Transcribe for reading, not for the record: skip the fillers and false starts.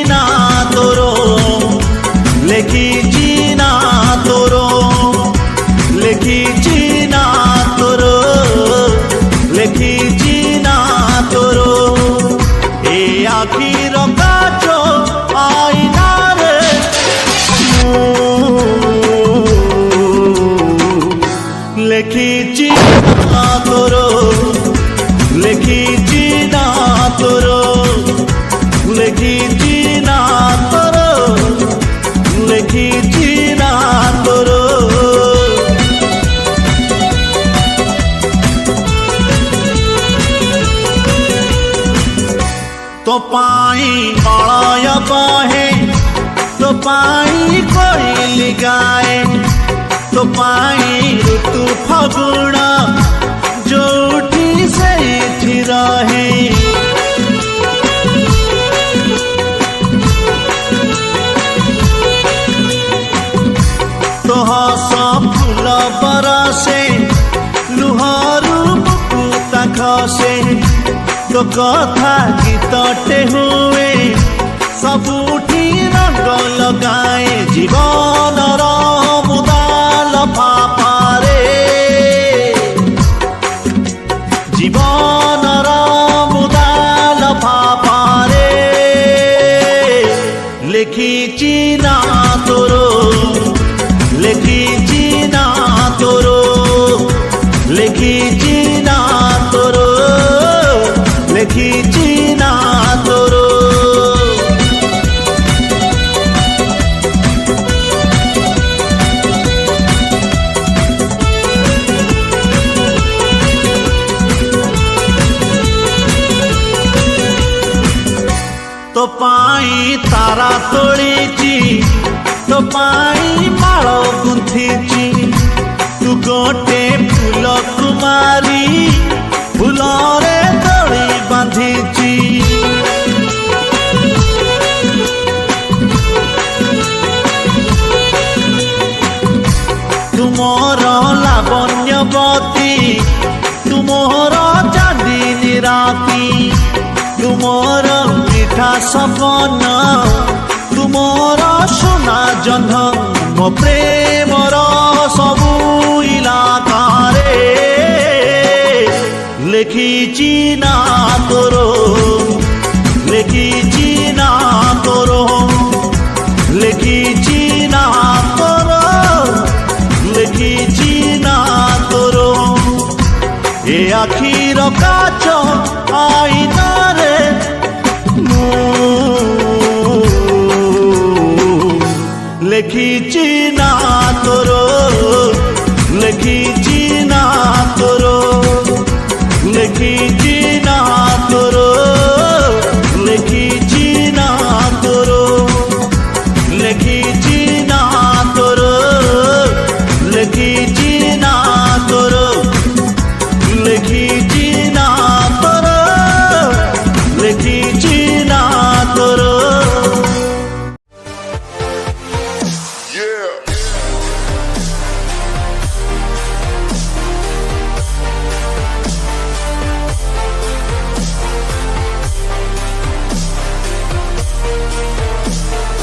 ना तोरो लेखिची ना तोरो लेखिची ना तोरो लेखिची ना तोरो ए आखिर काच आईना रे लेखिची ना तोरो लेखिची ना तोरो लेखिची ना तोरो लेखिची ना तोरो तो पाई मलय बहे तो पाई कोइली गाए तो पाई ऋतु फगुण जोठी से रहे तो हस फूल बरसे लुहरू मुकुता खसे तो कथा गीतटे हुए सबुठी रंग लगाए जीवनर मुदाल फाफारे जीवनर मुदाल फाफारे लेखिची ना तोरो लेखिची ना तोरो लेखिची ना तोरो लेखिची ना तोरो तो पाई तारा तोड़ीची तो पाई माल गुंथीची तू गोटे फूल कुमारी फूलरे दड़ी बांधीची तुमर लावण्यवती तुमर चांदनी राती तुमर मीठा सपन तुमर सोना जन्म मो प्रेमर सबू इलाकारे लेखिची ना तोरो लेखिची ना तोरो लेखिची ना तोरो लेखिची ना तोरो ए आखिर काच आईना रे लेखिची